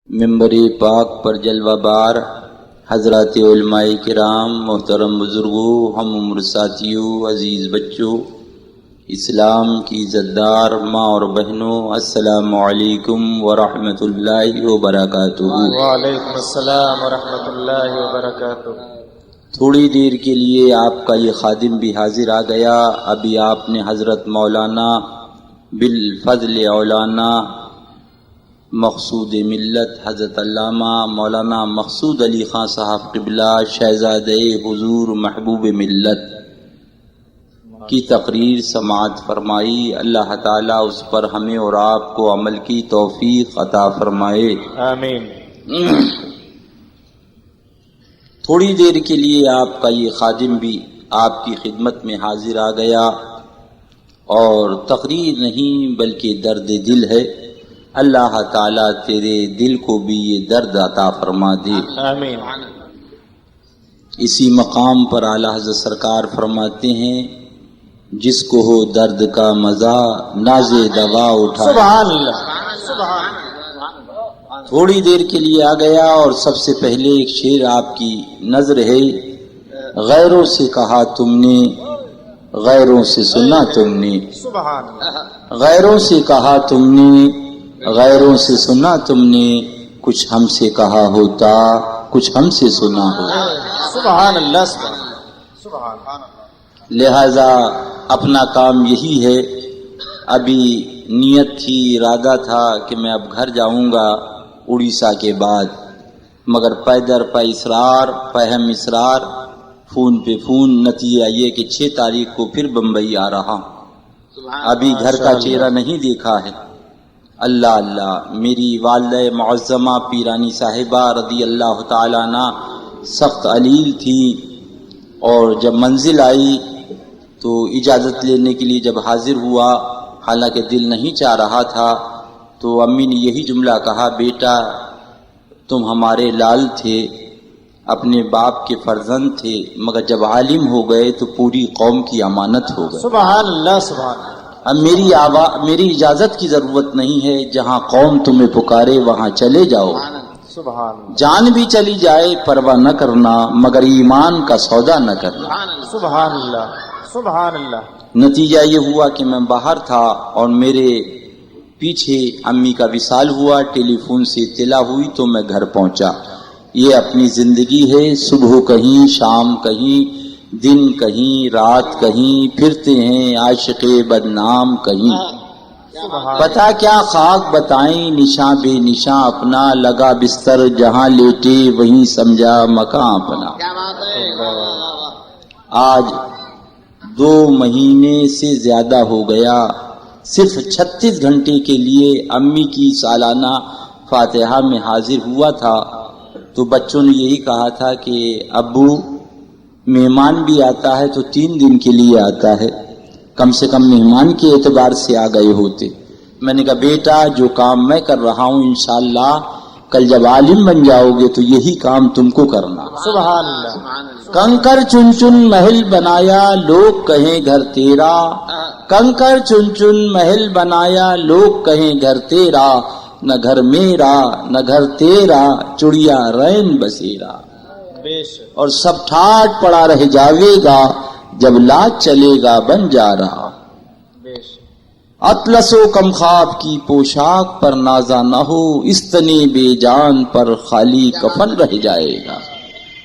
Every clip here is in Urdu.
منبر پاک پر جلوہ بار حضرات علماء کرام، محترم بزرگوں، ہم عمر ساتھیوں، عزیز بچوں، اسلام کی عزتدار ماں اور بہنوں، السلام علیکم ورحمۃ اللہ وبرکاتہ۔ وعلیکم السلام ورحمۃ اللہ وبرکاتہ۔ تھوڑی دیر کے لیے آپ کا یہ خادم بھی حاضر آ گیا۔ ابھی آپ نے حضرت مولانا بالفضل اولانا مقصود ملت حضرت علامہ مولانا مقصود علی خان صاحب قبلہ شہزادہ حضور محبوب ملت کی تقریر سماعت فرمائی۔ اللہ تعالیٰ اس پر ہمیں اور آپ کو عمل کی توفیق عطا فرمائے، آمین۔ تھوڑی دیر کے لیے آپ کا یہ خادم بھی آپ کی خدمت میں حاضر آ گیا، اور تقریر نہیں بلکہ درد دل ہے۔ اللہ تعالیٰ تیرے دل کو بھی یہ درد عطا فرما دے، آمین۔ اسی مقام پر اعلیٰ حضرت سرکار فرماتے ہیں، جس کو ہو درد کا مزہ ناز دوا اٹھا۔ سبحان اللہ، سبحان اللہ۔ تھوڑی دیر کے لیے آ گیا، اور سب سے پہلے ایک شعر آپ کی نظر ہے۔ غیروں سے کہا تم نے، غیروں سے سنا تم نے، سبحان اللہ۔ غیروں سے کہا تم نے، غیروں سے سنا تم نے، کچھ ہم سے کہا ہوتا، کچھ ہم سے سنا ہوتا۔ سبحان اللہ، سبحان اللہ۔ لہذا اپنا کام یہی ہے۔ ابھی نیت تھی، ارادہ تھا کہ میں اب گھر جاؤں گا اڑیسہ کے بعد، مگر پیدر پہ اصرار، پہم اصرار، فون پہ فون، نتیجہ یہ کہ 6 تاریخ کو پھر بمبئی آ رہا ہوں۔ ابھی گھر کا چہرہ نہیں دیکھا ہے۔ اللہ اللہ، میری والدہ معظمہ پیرانی صاحبہ رضی اللہ تعالیٰ عنہ سخت علیل تھی، اور جب منزل آئی تو اجازت لینے کے لیے جب حاضر ہوا، حالانکہ دل نہیں چاہ رہا تھا، تو امی نے یہی جملہ کہا، بیٹا تم ہمارے لال تھے، اپنے باپ کے فرزند تھے، مگر جب عالم ہو گئے تو پوری قوم کی امانت ہو گئے۔ سبحان اللہ، سبحان اللہ۔ اب میری اجازت کی ضرورت نہیں ہے، جہاں قوم تمہیں پکارے وہاں چلے جاؤ، سبحان اللہ، جان بھی چلی جائے پرواہ نہ کرنا، مگر ایمان کا سودا نہ کرنا۔ سبحان اللہ، سبحان اللہ۔ نتیجہ یہ ہوا کہ میں باہر تھا، اور میرے پیچھے امی کا وصال ہوا، ٹیلی فون سے اطلاع ہوئی تو میں گھر پہنچا۔ یہ اپنی زندگی ہے، صبح کہیں، شام کہیں، دن کہیں، رات کہیں، پھرتے ہیں عاشق بدنام کہیں۔ پتہ کیا خاک بتائیں، نشاں بے نشاں اپنا، لگا بستر جہاں لیٹے وہیں سمجھا مکان اپنا۔ آج 2 مہینے سے زیادہ ہو گیا، صرف 36 گھنٹے کے لیے امی کی سالانہ فاتحہ میں حاضر ہوا تھا، تو بچوں نے یہی کہا تھا کہ ابو مہمان بھی آتا ہے تو 3 دن کے لیے آتا ہے، کم سے کم مہمان کے اعتبار سے آ گئے ہوتے۔ میں نے کہا بیٹا جو کام میں کر رہا ہوں انشاءاللہ کل جب عالم بن جاؤ گے تو یہی کام تم کو کرنا۔ سبحان اللہ۔ کنکر چن چن محل بنایا لوگ کہیں گھر تیرا، کنکر چن چن محل بنایا لوگ کہیں گھر تیرا، نہ گھر میرا نہ گھر تیرا، چڑیا رین بسیرا، اور سب ٹھاٹ پڑا رہ جاوے گا جب لاج چلے گا بن جا رہا۔ اطلس و کم خواب کی پوشاک پر نازا نہ ہو، استنے بے جان پر خالی کفن رہ جائے گا،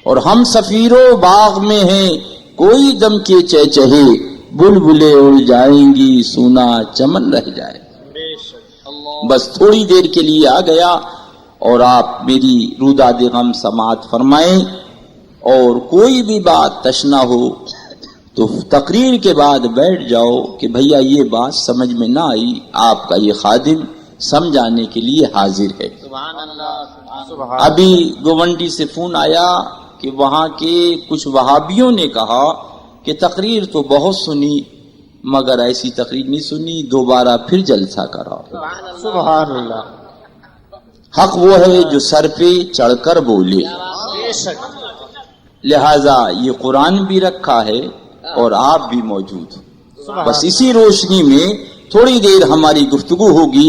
اور ہم سفیرو باغ میں ہیں کوئی دم کے چہچہے، بلبلے اڑ جائیں گی سونا چمن رہ جائے گا۔ بس تھوڑی دیر کے لیے آ گیا، اور آپ میری روداد غم سماعت فرمائیں، اور کوئی بھی بات تشنا ہو تو تقریر کے بعد بیٹھ جاؤ کہ بھیا یہ بات سمجھ میں نہ آئی، آپ کا یہ خادم سمجھانے کے لیے حاضر ہے۔ ابھی گوونڈی سے فون آیا کہ وہاں کے کچھ وہابیوں نے کہا کہ تقریر تو بہت سنی، مگر ایسی تقریر نہیں سنی، دوبارہ پھر جلسہ کرا۔ سبحان اللہ۔ حق وہ ہے جو سر پہ چڑھ کر بولے، لہذا یہ قرآن بھی رکھا ہے اور آپ بھی موجود، بس اسی روشنی میں تھوڑی دیر ہماری گفتگو ہوگی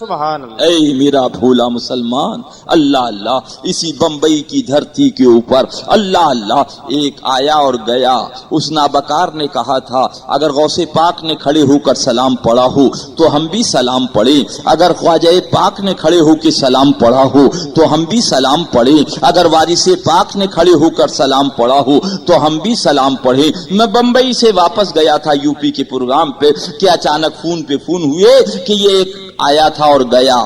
سبحان اللہ. اے میرا بھولا مسلمان، اللہ اللہ، اسی بمبئی کی دھرتی کے اوپر اللہ اللہ ایک آیا اور گیا. اس نابکار نے کہا تھا اگر غوث پاک نے کھڑے ہو کر سلام پڑھا ہو تو ہم بھی سلام پڑھیں، اگر خواجہ پاک نے کھڑے ہو کے سلام پڑھا ہو تو ہم بھی سلام پڑھیں، اگر وارث پاک نے کھڑے ہو کر سلام پڑھا ہو تو ہم بھی سلام پڑھیں. میں بمبئی سے واپس گیا تھا یو پی کے پروگرام پہ کہ اچانک فون پہ فون ہوئے کہ یہ ایک آیا تھا اور گیا،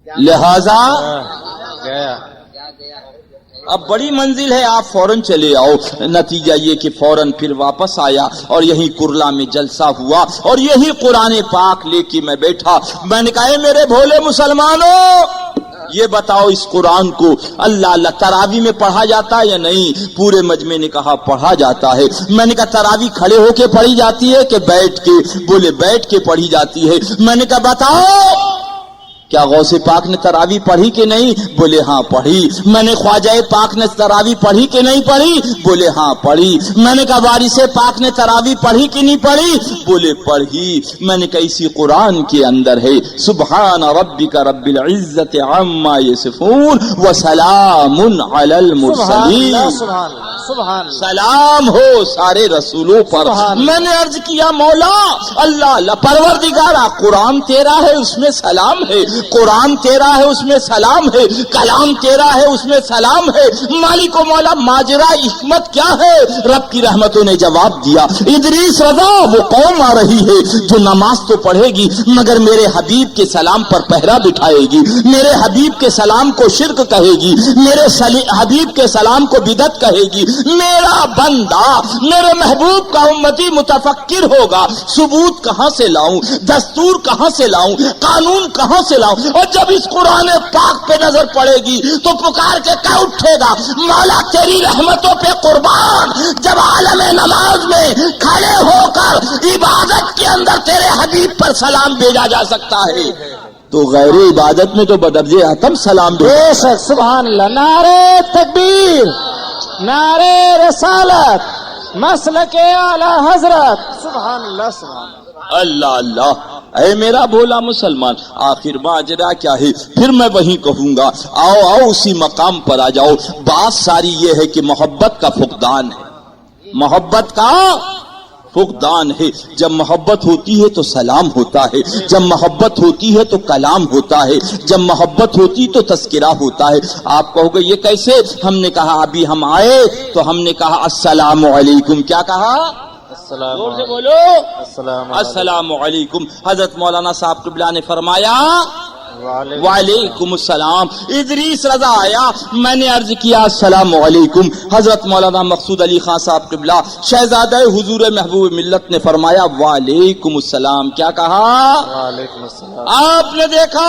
لہذا گیا. اب بڑی منزل ہے، آپ فوراً چلے آؤ. نتیجہ یہ کہ فوراً پھر واپس آیا اور یہی کرلا میں جلسہ ہوا اور یہی قرآن پاک لے کے میں بیٹھا. میں نے کہا میرے بھولے مسلمانوں، یہ بتاؤ اس قرآن کو اللہ اللہ تراوی میں پڑھا جاتا ہے یا نہیں؟ پورے مجمع نے کہا پڑھا جاتا ہے. میں نے کہا تراوی کھڑے ہو کے پڑھی جاتی ہے کہ بیٹھ کے؟ بولے بیٹھ کے پڑھی جاتی ہے. میں نے کہا بتاؤ کیا غوث پاک نے تراوی پڑھی کہ نہیں؟ بولے ہاں پڑھی. میں نے خواجہ پاک نے تراوی پڑھی کہ نہیں پڑھی؟ بولے ہاں پڑھی. میں نے کہا وارث پاک نے تراوی پڑھی کہ نہیں پڑھی؟ بولے پڑھی. میں نے کہا اسی قرآن کے اندر ہے سبحان ربک رب العزت عما یصفون وسلام علی المرسلین. سبحان اللہ. سبحان اللہ. سلام ہو سارے رسولوں پر. میں نے عرض کیا مولا اللہ اللہ پروردگارا، قرآن تیرا ہے اس میں سلام ہے، قرآن تیرا ہے اس میں سلام ہے، کلام تیرا ہے اس میں سلام ہے. مالک و مولا ماجرا حکمت کیا ہے؟ رب کی رحمتوں نے جواب دیا ادریس رضا وہ قوم آ رہی ہے جو نماز تو پڑھے گی مگر میرے حبیب کے سلام پر پہرا بٹھائے گی، میرے حبیب کے سلام کو شرک کہے گی، میرے حبیب کے سلام کو بدعت کہے گی. میرا بندہ میرے محبوب کا امتی متفکر ہوگا. ثبوت کہاں سے لاؤں؟ دستور کہاں سے لاؤں؟ قانون کہاں سے لاؤں؟ اور جب اس قرآن پاک پہ نظر پڑے گی تو پکار کے کیا اٹھے گا مولا تیری رحمتوں پہ قربان. جب عالم نماز میں کھڑے ہو کر عبادت کے اندر تیرے حبیب پر سلام بھیجا جا سکتا ہے تو غیر عبادت میں تو بدرجے اتم سلام بے شک. سبحان اللہ. نعرے تکبیر، نعرے رسالت، مسلک اعلی حضرت. سبحان اللہ. سبحان اللہ. اللہ اللہ. اے میرا بھولا مسلمان، آخر ماجرا کیا ہے؟ پھر میں وہیں کہوں گا آؤ آؤ اسی مقام پر آ جاؤ. بات ساری یہ ہے کہ محبت کا فقدان ہے، محبت کا فقدان ہے. جب محبت ہوتی ہے تو سلام ہوتا ہے، جب محبت ہوتی ہے تو کلام ہوتا ہے، جب محبت ہوتی تو تذکرہ ہوتا ہے. آپ کہو گے یہ کیسے؟ ہم نے کہا ابھی ہم آئے تو ہم نے کہا السلام علیکم. کیا کہا؟ زور سے بولو السلام علیکم. حضرت مولانا صاحب قبلہ نے فرمایا وعلیکم السلام. ادریس رضا آیا، میں نے عرض کیا السلام علیکم. حضرت مولانا مقصود علی خان صاحب قبلہ شہزادہ حضور محبوب ملت نے فرمایا وعلیکم السلام. کیا کہا؟ وعلیکم السلام. آپ نے دیکھا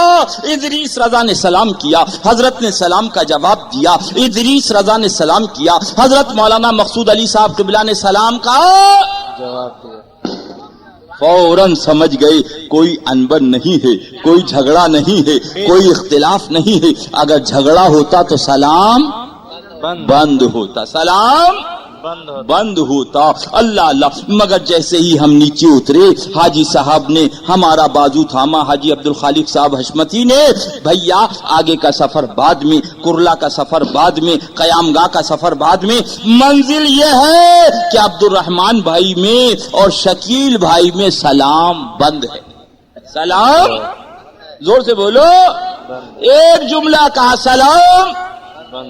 ادریس رضا نے سلام کیا، حضرت نے سلام کا جواب دیا. ادریس رضا نے سلام کیا، حضرت مولانا مقصود علی صاحب قبلہ نے سلام کا جواب دیا. فوراً سمجھ گئے کوئی انبن نہیں ہے، کوئی جھگڑا نہیں ہے، کوئی اختلاف نہیں ہے. اگر جھگڑا ہوتا تو سلام بند ہوتا، سلام بند ہوتا. اللہ اللہ. مگر جیسے ہی ہم نیچے اترے حاجی صاحب نے ہمارا بازو تھاما، حاجی عبد الخالق صاحب حشمتی نے، بھیا آگے کا سفر بعد میں، کرلا کا سفر بعد میں، قیام گاہ کا سفر بعد میں. منزل یہ ہے کہ عبد الرحمان بھائی میں اور شکیل بھائی میں سلام بند ہے. سلام زور سے بولو. ایک جملہ کہا سلام،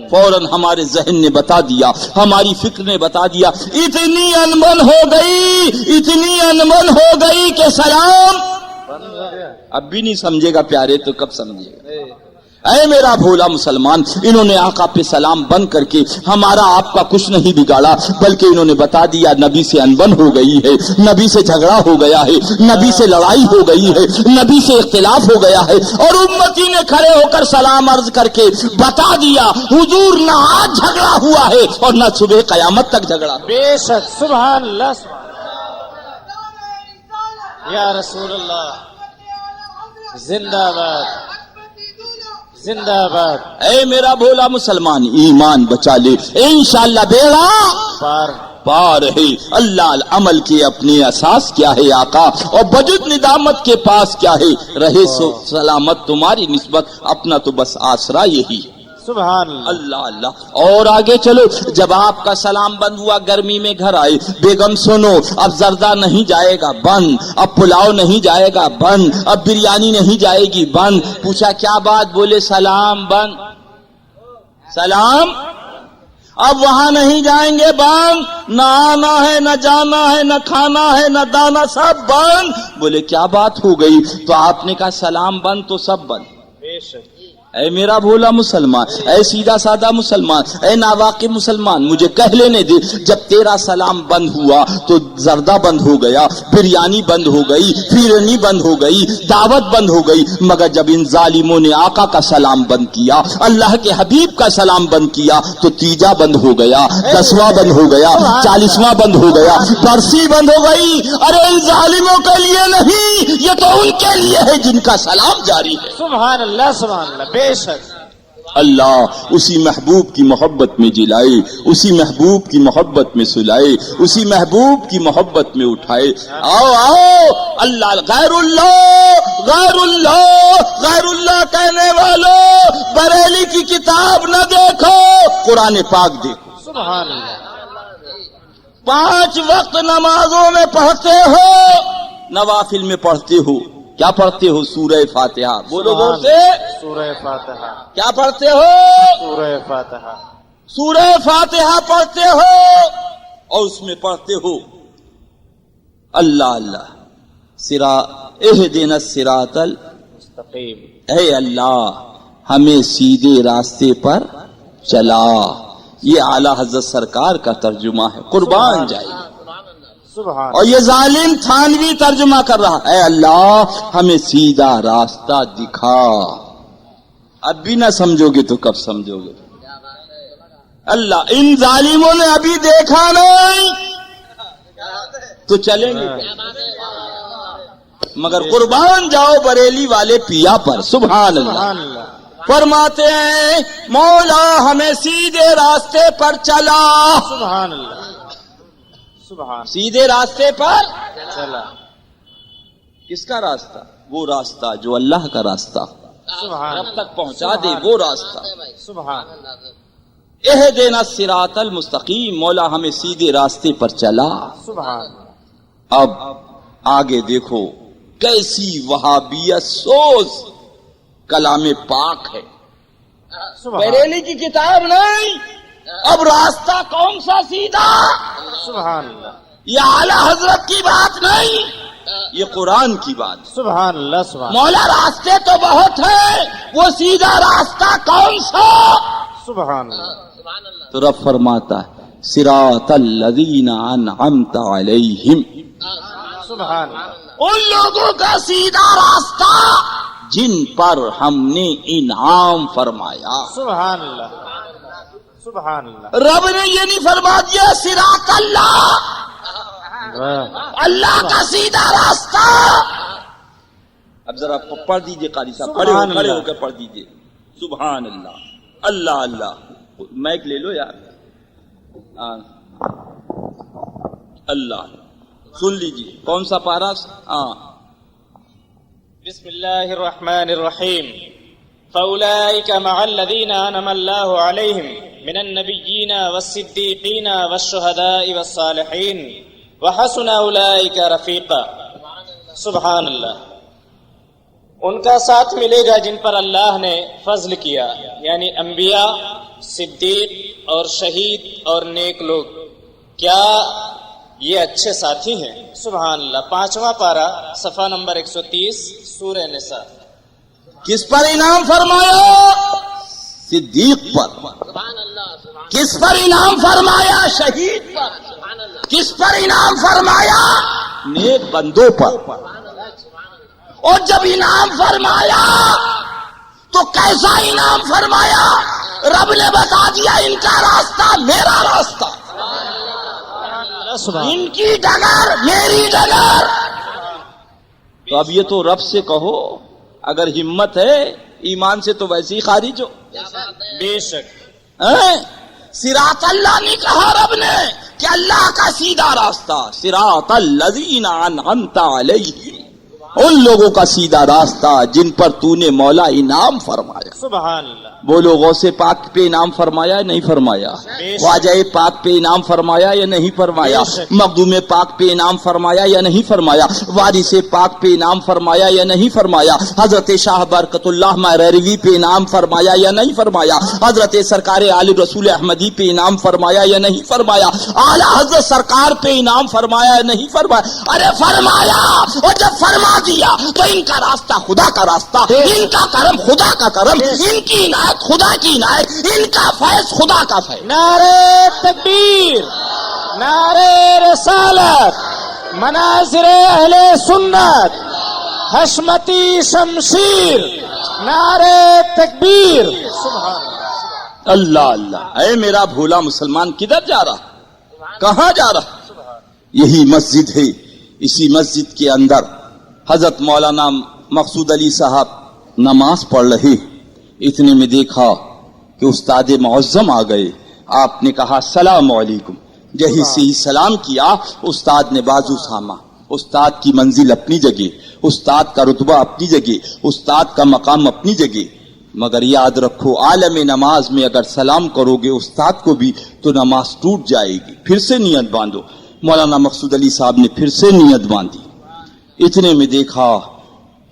فوراً ہمارے ذہن نے بتا دیا، ہماری فکر نے بتا دیا. اتنی انبن ہو گئی، اتنی انبن ہو گئی کہ سلام اب بھی نہیں سمجھے گا پیارے تو کب سمجھے گا؟ اے میرا بھولا مسلمان، انہوں نے آقا پہ سلام بند کر کے ہمارا آپ کا کچھ نہیں بگاڑا، بلکہ انہوں نے بتا دیا نبی سے انبن ہو گئی ہے، نبی سے جھگڑا ہو گیا ہے، نبی سے لڑائی ہو گئی ہے، نبی سے اختلاف ہو گیا ہے. اور امتی نے کھڑے ہو کر سلام عرض کر کے بتا دیا حضور نہ آج جھگڑا ہوا ہے اور نہ صبح قیامت تک جھگڑا. بے شک. سبحان اللہ. یا رسول اللہ زندہ باد، زندہ باد. اے میرا بھولا مسلمان ایمان بچا لے انشاءاللہ بیڑا پار ہے. اللہ عمل کے اپنے اساس کیا ہے آقا اور بجد ندامت کے پاس کیا ہے. رہے سلامت تمہاری نسبت اپنا تو بس آسرا یہی. سبحان اللہ اللہ. اور آگے چلو. جب آپ کا سلام بند ہوا گرمی میں گھر آئے بیگم سنو اب زردہ نہیں جائے گا بند, اب پلاؤ نہیں جائے گا بند, اب بریانی نہیں جائے گی بند. پوچھا کیا بات؟ بولے سلام بند. سلام اب وہاں نہیں جائیں گے بند, نہ آنا ہے نہ جانا ہے نہ کھانا ہے نہ دانا سب بند. بولے کیا بات ہو گئی؟ تو آپ نے کہا سلام بند تو سب بند. بے شک. اے میرا بھولا مسلمان, اے سیدھا سادہ مسلمان, اے ناواقف مسلمان, مجھے کہہ لینے دے. جب تیرا سلام بند ہوا تو زردہ بند ہو گیا, بریانی بند ہو گئی, پھیرنی بند ہو گئی, دعوت بند ہو گئی. مگر جب ان ظالموں نے آقا کا سلام بند کیا, اللہ کے حبیب کا سلام بند کیا تو تیجا بند ہو گیا, 10واں بند ہو گیا, 40واں بند ہو گیا, برسی بند ہو گئی. ارے ان ظالموں کے لیے نہیں, یہ تو ان کے لیے ہے جن کا سلام جاری ہے. سبحان اللہ سبحان اللہ. بے شک. اللہ اسی محبوب کی محبت میں جلائے, اسی محبوب کی محبت میں سلائے, اسی محبوب کی محبت میں اٹھائے. آؤ آؤ. اللہ غیر اللہ غیر اللہ غیر اللہ کہنے والوں بریلی کی کتاب نہ دیکھو, قرآن پاک دیکھو. سبحان اللہ. 5 وقت نمازوں میں پڑھتے ہو, نوافل میں پڑھتے ہو. کیا پڑھتے ہو؟ سورہ فاتحہ. بولو زور سے. سورہ فاتحہ. کیا پڑھتے ہو؟ سورہ فاتحہ. سورہ فاتحہ پڑھتے ہو اور اس میں پڑھتے ہو اللہ اللہ اہدنا الصراط مستقیم. اے اللہ ہمیں سیدھے راستے پر چلا. یہ اعلیٰ حضرت سرکار کا ترجمہ ہے, قربان جائے. سبحان. اور یہ ظالم تھانوی ترجمہ کر رہا, اے اللہ ہمیں سیدھا راستہ دکھا. اب بھی نہ سمجھو گے تو کب سمجھو گے؟ اللہ ان ظالموں نے ابھی دیکھا نہیں تو چلیں گے مگر قربان جاؤ بریلی والے پیا پر. سبحان اللہ. فرماتے ہیں مولا ہمیں سیدھے راستے پر چلا. سبحان اللہ. سبحان. سیدھے راستے پر چلا. کس کا راستہ؟ وہ راستہ جو اللہ کا راستہ سبحان. رب تک پہنچا دے, وہ راستہ. سبحان. اہدنا الصراط المستقیم. مولا ہمیں سیدھے راستے پر چلا. سبحان. اب آگے دیکھو کیسی وہابیت سوز کلام پاک ہے. بریلی کی کتاب نہیں. اب راستہ کون سا سیدھا؟ سبحان اللہ. یہ اعلیٰ حضرت کی بات نہیں, یہ قرآن کی بات. سبحان اللہ. سبحان. مولا راستے تو بہت ہیں, وہ سیدھا راستہ کون سا؟ سبحان اللہ. تو رب فرماتا ہے صراط الذین انعمت علیہم. سبحان اللہ. ان لوگوں کا سیدھا راستہ جن پر ہم نے انعام فرمایا. سبحان اللہ. سبحان اللہ. رب نے یہ نہیں فرما دیا صراط اللہ, اللہ کا سیدھا راستہ. اب ذرا پڑھ دیجئے قاری صاحب, کھڑے ہو کے پڑھ دیجئے. سبحان اللہ. اللہ اللہ. مائک لے لو یار. اللہ سن لیجئے کون سا پارا. بسم اللہ الرحمن الرحیم. فأولئك مع الذين أنعم الله عليهم من النبيين والصديقين والشهداء والصالحين وحسن أولئك رفيقا. سبحان اللہ. ان کا ساتھ ملے گا جن پر اللہ نے فضل کیا, یعنی انبیاء, صدیق اور شہید اور نیک لوگ. کیا یہ اچھے ساتھی ہیں؟ سبحان اللہ. 5واں پارہ صفحہ نمبر 130 سورہ نساء. کس پر انعام فرمایا؟ صدیق پر. کس پر انعام فرمایا؟ شہید پر. کس پر انعام فرمایا؟ نیک بندوں پر. اور جب انعام فرمایا تو کیسا انعام فرمایا؟ رب نے بتا دیا ان کا راستہ میرا راستہ, ان کی ڈگر میری ڈگر. تو اب یہ تو رب سے کہو, اگر ہمت ہے ایمان سے تو ویسے ہی خارج ہو. بے شک. صراط اللہ نہیں کہا رب نے کہ اللہ کا سیدھا راستہ. صراط الذین انعمت علیہم، ان لوگوں کا سیدھا راستہ جن پر تو نے مولا انعام فرمایا. سبحان اللہ. بولو غوث پاک پہ انعام فرمایا یا نہیں فرمایا؟ خواجہ پاک پہ انعام فرمایا یا نہیں فرمایا؟ مخدوم پاک پہ انعام فرمایا یا نہیں فرمایا؟ وارث پاک پہ انعام فرمایا یا نہیں فرمایا؟ حضرت شاہ برکت اللہ مریروی پہ انعام فرمایا یا نہیں فرمایا؟ حضرت سرکار عالم رسول احمدی پہ انعام فرمایا یا نہیں فرمایا؟ اعلی حضرت سرکار پہ انعام فرمایا یا نہیں فرمایا؟ ارے فرمایا. اور جب فرما دیا تو ان کا راستہ خدا کا راستہ، ان کا کرم خدا کا کرم، ان کی عنایت خدا کی عنایت، ان کا فیض خدا کا فیض. نعرے تکبیر، نعرے رسالت، مناظر اہل سنت، حشمتی شمشیر، نعرے تکبیر. سبحان اللہ اللہ. اے میرا بھولا مسلمان کدھر جا رہا، کہاں جا رہا؟ یہی مسجد ہے. اسی مسجد کے اندر حضرت مولانا مقصود علی صاحب نماز پڑھ رہے. اتنے میں دیکھا کہ استاد معظم آ گئے. آپ نے کہا السلام علیکم. جہی سے ہی سلام کیا استاد نے بازو تھاما. استاد کی منزل اپنی جگہ، استاد کا رتبہ اپنی جگہ، استاد کا مقام اپنی جگہ. مگر یاد رکھو عالم نماز میں اگر سلام کرو گے استاد کو بھی تو نماز ٹوٹ جائے گی. پھر سے نیت باندھو. مولانا مقصود علی صاحب نے پھر سے نیت باندھی. اتنے میں دیکھا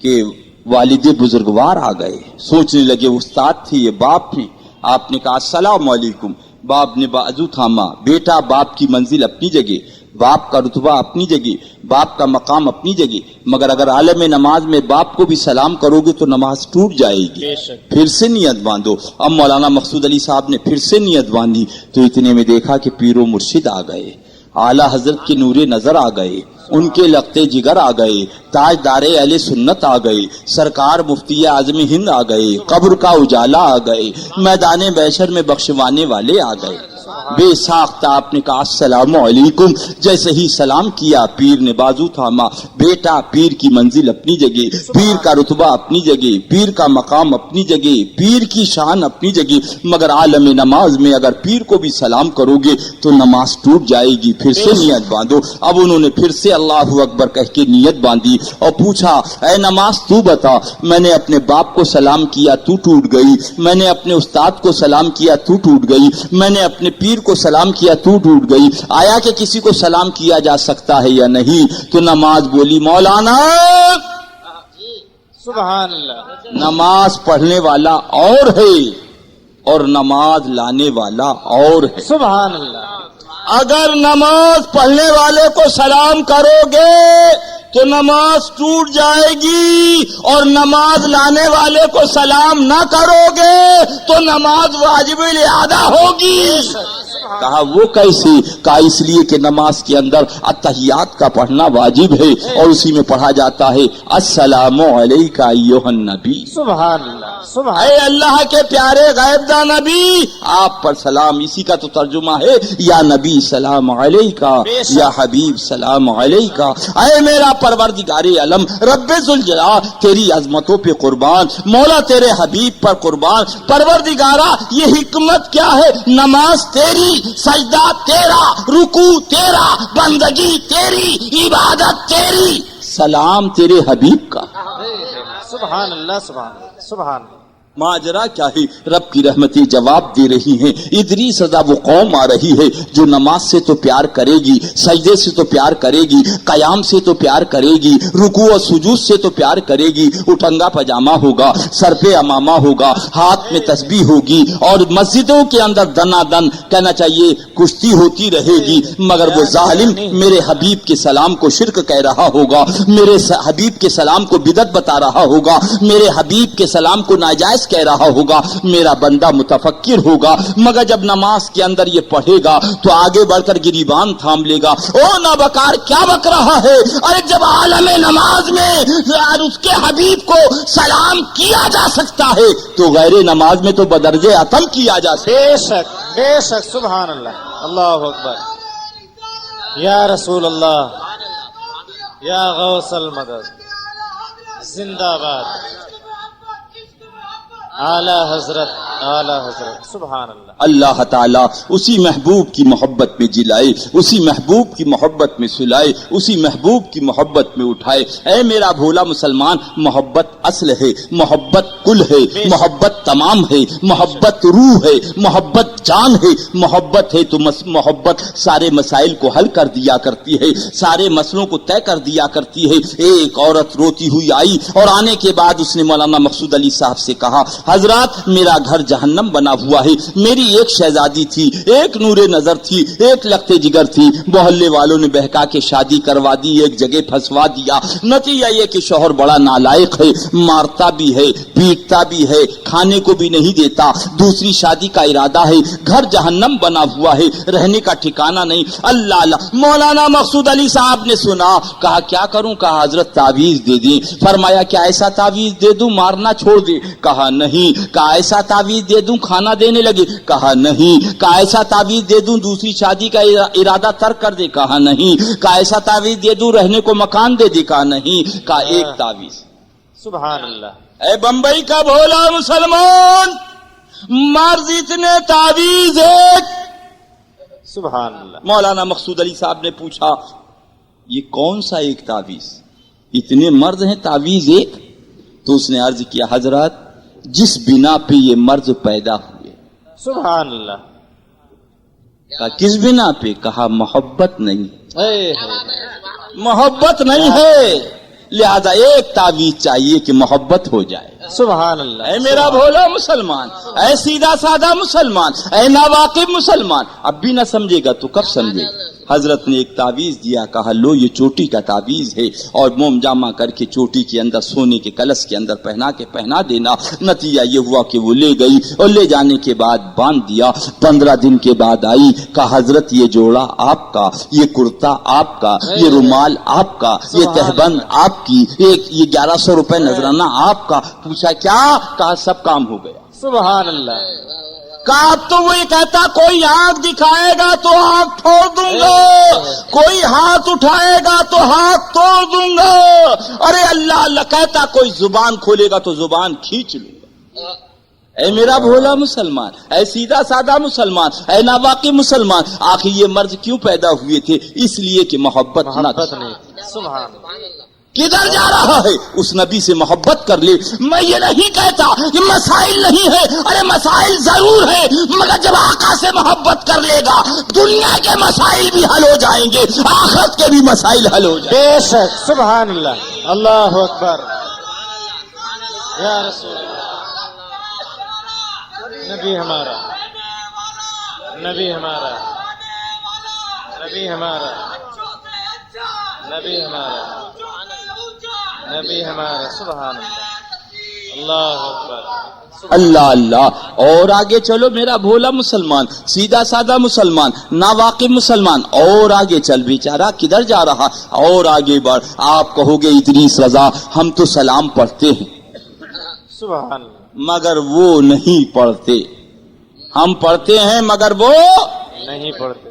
کہ والد بزرگوار آ گئے. سوچنے لگے استاد تھے یہ باپ تھے. آپ نے کہا السلام علیکم. باپ نے بازو تھاما. بیٹا باپ کی منزل اپنی جگہ، باپ کا رتبہ اپنی جگہ، باپ کا مقام اپنی جگہ. مگر اگر عالم نماز میں باپ کو بھی سلام کرو گے تو نماز ٹوٹ جائے گی. پھر سے نیت باندھو. اب مولانا مقصود علی صاحب نے پھر سے نیت باندھی تو اتنے میں دیکھا کہ پیر و مرشد آ گئے. اعلی حضرت کے نور نظر آ گئے، ان کے لگتے جگر آ گئے، تاجدار اہل سنت آ گئے، سرکار مفتی اعظم ہند آ گئے، قبر کا اجالا آ گئے، میدان بیشر میں بخشوانے والے آ گئے. بے ساختہ آپ نے کہا السلام علیکم. جیسے ہی سلام کیا پیر نے بازو تھاما. بیٹا پیر کی منزل اپنی جگہ، پیر کا رتبہ اپنی جگہ، پیر کا مقام اپنی جگہ، پیر کی شان اپنی جگہ. مگر عالم نماز میں اگر پیر کو بھی سلام کرو گے تو نماز ٹوٹ جائے گی. پھر سے نیت باندھو. اب انہوں نے پھر سے اللہ اکبر کہہ کے نیت باندھی اور پوچھا اے نماز تو بتا، میں نے اپنے باپ کو سلام کیا تو ٹوٹ گئی، میں نے اپنے استاد کو سلام کیا تو ٹوٹ گئی، میں نے اپنے پیر کو سلام کیا تو ٹوٹ گئی. آیا کہ کسی کو سلام کیا جا سکتا ہے یا نہیں؟ تو نماز بولی مولانا سبحان اللہ. نماز پڑھنے والا اور ہے اور نماز لانے والا اور ہے. سبحان اللہ. اگر نماز پڑھنے والے کو سلام کرو گے تو نماز ٹوٹ جائے گی اور نماز لانے والے کو سلام نہ کرو گے تو نماز واجب الادا ہوگی. کہا وہ کیسے؟ کہا اس لیے کہ نماز کے اندر اتحیات کا پڑھنا واجب ہے اور اسی میں پڑھا جاتا ہے السلام علیکہ ایھا النبی. سبحان اللہ. سبحان. اے اللہ کے پیارے غیب دا نبی آپ پر سلام. اسی کا تو ترجمہ ہے یا نبی سلام علیکہ، یا حبیب سلام علیکہ. اے میرا پروردگار عالم رب ذوالجلال تیری عظمتوں پہ قربان، مولا تیرے حبیب پر قربان. پروردگارا یہ حکمت کیا ہے؟ نماز تیری، سجدہ تیرا، رکوع تیرا، بندگی تیری، عبادت تیری، سلام تیرے حبیب کا. سبحان اللہ. سبحان اللہ. سبحان اللہ. ماجرا کیا ہے؟ رب کی رحمتیں جواب دے رہی ہیں. ادری سزا وہ قوم آ رہی ہے جو نماز سے تو پیار کرے گی، سجدے سے تو پیار کرے گی، قیام سے تو پیار کرے گی، رکوع و سجود سے تو پیار کرے گی. اٹھنگا پجامہ ہوگا، سر پہ امامہ ہوگا، ہاتھ میں تسبیح ہوگی اور مسجدوں کے اندر دنا دن کہنا چاہیے کشتی ہوتی رہے گی. مگر وہ ظالم میرے حبیب کے سلام کو شرک کہہ رہا ہوگا، میرے حبیب کے سلام کو بدعت بتا رہا ہوگا، میرے حبیب کے سلام کو ناجائز کہہ رہا ہوگا. میرا بندہ متفکر ہوگا مگر جب نماز کے اندر یہ پڑھے گا تو آگے بڑھ کر گریبان تھام لے گا. او نابکار کیا بک رہا ہے؟ ارے جب عالم نماز میں اس کے حبیب کو سلام کیا جا سکتا ہے تو غیر نماز میں تو بدرجے اتم کیا جا سکتا ہے. بے شک بے شک. سبحان اللہ. اللہ اکبر. یا رسول اللہ، یا غوث المدد، زندہ باد. اعلی حضرت سبحان اللہ. اللہ تعالیٰ اسی محبوب کی محبت میں جلائے، اسی محبوب کی محبت میں سلائے، اسی محبوب کی محبت میں اٹھائے. اے میرا بھولا مسلمان، محبت اصل ہے، محبت کل ہے، محبت تمام ہے، محبت روح ہے، محبت جان ہے. محبت ہے تو محبت سارے مسائل کو حل کر دیا کرتی ہے، سارے مسئلوں کو طے کر دیا کرتی ہے. ایک عورت روتی ہوئی آئی اور آنے کے بعد اس نے مولانا مقصود علی صاحب سے کہا، حضرات میرا گھر جہنم بنا ہوا ہے، میری ایک شہزادی تھی، ایک نور نظر تھی، ایک لخت جگر تھی، محلے والوں نے بہکا کے شادی کروا دی، ایک جگہ پھنسوا دیا. نتیجہ یہ کہ شوہر بڑا نالائق ہے، مارتا بھی ہے، پیٹتا بھی ہے، کھانے کو بھی نہیں دیتا، دوسری شادی کا ارادہ ہے، گھر جہنم بنا ہوا ہے، رہنے کا ٹھکانہ نہیں. اللہ اللہ. مولانا مقصود علی صاحب نے سنا، کہا کیا کروں؟ کہا حضرت تعویذ دے دیں. فرمایا کیا ایسا تعویذ دے دوں مارنا چھوڑ دے؟ کہا نہیں. کہا ایسا تعویذ دے دوں کھانا دینے لگے؟ کہا نہیں. کہا ایسا تعویذ دے دوں دوسری شادی کا ارادہ ترک کر دے؟ کہا نہیں. کہا ایسا تعویذ دے دوں رہنے کو مکان دے دے؟ کہا نہیں. کہا ایک تعویذ. سبحان اللہ. اے بمبئی کا بھولا مسلمان، مرض اتنے تعویذ ایک. سبحان اللہ. مولانا مقصود علی صاحب نے پوچھا یہ کون سا ایک تعویذ؟ اتنے مرض ہیں تعویذ ایک؟ تو اس نے عرض کیا حضرات جس بنا پہ یہ مرض پیدا ہوئے. سبحان اللہ. کہا کس بنا پہ؟ کہا محبت نہیں. اے محبت نہیں ہے، لہذا ایک تعویذ چاہیے کہ محبت ہو جائے. سبحان اللہ. اے میرا بھولا مسلمان، اے سیدھا سادہ مسلمان، اے ناواقف مسلمان، اب بھی نہ سمجھے گا تو کب سمجھے گا؟ حضرت نے ایک تعویذ دیا، کہا لو یہ چوٹی کا تعویذ ہے اور موم جامہ کر کے چوٹی کے اندر سونے کے کلش کے اندر پہنا دینا. نتیجہ یہ ہوا کہ وہ لے گئی اور لے جانے کے بعد باندھ دیا. 15 دن کے بعد آئی، کہا حضرت یہ جوڑا آپ کا، یہ کرتا آپ کا، یہ رومال آپ کا، یہ تہبند آپ کی، یہ 1100 روپے نذرانہ آپ کا. پوچھا کیا؟ کہا سب کام ہو گیا. سبحان اللہ. کہا تو وہی کہتا کوئی آنکھ دکھائے گا تو آنکھ پھوڑ دوں گا، کوئی ہاتھ اٹھائے گا تو ہاتھ توڑ دوں گا. ارے اللہ اللہ کہتا کوئی زبان کھولے گا تو زبان کھینچ لوں گا. اے میرا بھولا مسلمان، اے سیدھا سادہ مسلمان، اے ناواقف مسلمان، آخر یہ مرض کیوں پیدا ہوئے تھے؟ اس لیے کہ محبت نہ تھی. سبحان اللہ. کدھر جا رہا ہے؟ اس نبی سے محبت کر لے. میں یہ نہیں کہتا کہ مسائل نہیں ہے، ارے مسائل ضرور ہے، مگر جب آقا سے محبت کر لے گا دنیا کے مسائل بھی حل ہو جائیں گے، آخرت کے بھی مسائل حل ہو جائیں گے. بے شک. سبحان اللہ. اللہ اکبر. یا رسول نبی ہمارا، نبی ہمارا، نبی ہمارا، نبی ہمارا، نبی ہمارا. سبحان اللہ. اللہ اکبر. اللہ اللہ. اور آگے چلو میرا بھولا مسلمان، سیدھا سادہ مسلمان، ناواقف مسلمان، اور آگے چل. بیچارہ کدھر جا رہا؟ اور آگے بڑھ. آپ کہو گے ادریس رضا ہم تو سلام پڑھتے ہیں، سبحان اللہ. مگر وہ نہیں پڑھتے. ہم پڑھتے ہیں مگر وہ نہیں پڑھتے.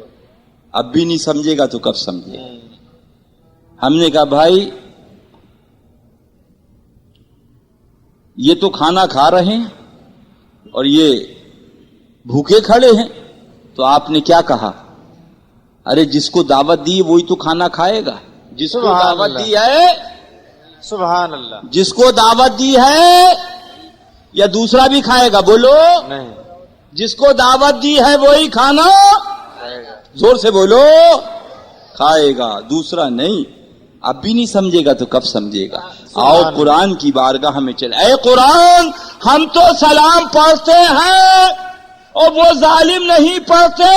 اب بھی نہیں سمجھے گا تو کب سمجھے؟ ہم نے کہا بھائی یہ تو کھانا کھا رہے ہیں اور یہ بھوکے کھڑے ہیں، تو آپ نے کیا کہا؟ ارے جس کو دعوت دی وہی تو کھانا کھائے گا. جس کو دعوت دی ہے، سبحان اللہ، جس کو دعوت دی ہے یا دوسرا بھی کھائے گا؟ بولو. نہیں. جس کو دعوت دی ہے وہی کھانا، زور سے بولو، کھائے گا، دوسرا نہیں. اب بھی نہیں سمجھے گا تو کب سمجھے گا؟ آؤ قرآن کی بارگاہ میں چلے. اے قرآن ہم تو سلام پڑھتے ہیں اور وہ ظالم نہیں پڑھتے.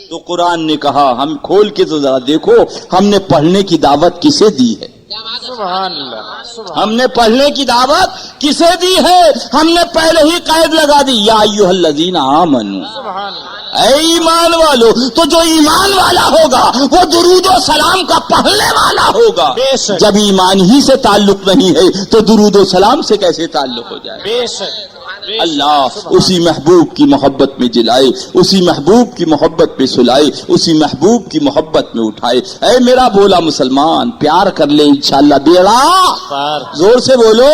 تو قرآن نے کہا ہم کھول کے تو ذرا دیکھو ہم نے پڑھنے کی دعوت کسے دی ہے. سبحان اللہ. ہم نے پڑھنے کی دعوت کسے دی ہے؟ ہم نے پہلے ہی قید لگا دی، یا ایھا الذین آمنوا. سبحان اللہ. اے ایمان والو. تو جو ایمان والا ہوگا وہ درود و سلام کا پڑھنے والا ہوگا. جب ایمان ہی سے تعلق نہیں ہے تو درود و سلام سے کیسے تعلق ہو جائے؟ بے شک. اللہ اسی محبوب کی محبت میں جلائے، اسی محبوب کی محبت میں سلائے، اسی محبوب کی محبت میں اٹھائے۔ اے میرا بولا مسلمان، پیار کر لے انشاءاللہ بیڑا زور سے بولو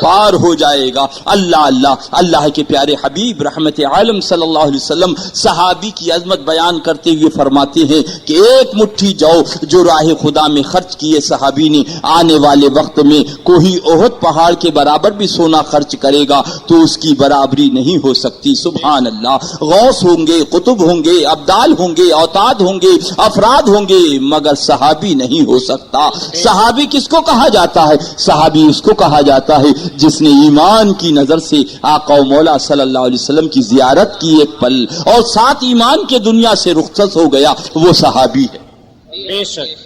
پار ہو جائے گا۔ اللہ اللہ اللہ کے پیارے حبیب رحمت عالم صلی اللہ علیہ وسلم صحابی کی عظمت بیان کرتے ہوئے فرماتے ہیں کہ ایک مٹھی جو راہ خدا میں خرچ کیے صحابی نے، آنے والے وقت میں کوئی احد پہاڑ کے برابر بھی سونا خرچ کرے گا تو اس کی برابری نہیں ہو سکتی۔ سبحان اللہ، غوث ہوں گے، قطب ہوں گے، ابدال ہوں گے، اوتاد ہوں گے، افراد ہوں گے، مگر صحابی نہیں ہو سکتا۔ صحابی کس کو کہا جاتا ہے؟ صحابی اس کو کہا جاتا ہے جس نے ایمان کی نظر سے آقا و مولا صلی اللہ علیہ وسلم کی زیارت کی ایک پل اور ساتھ ایمان کے دنیا سے رخصت ہو گیا، وہ صحابی ہے۔ بے شک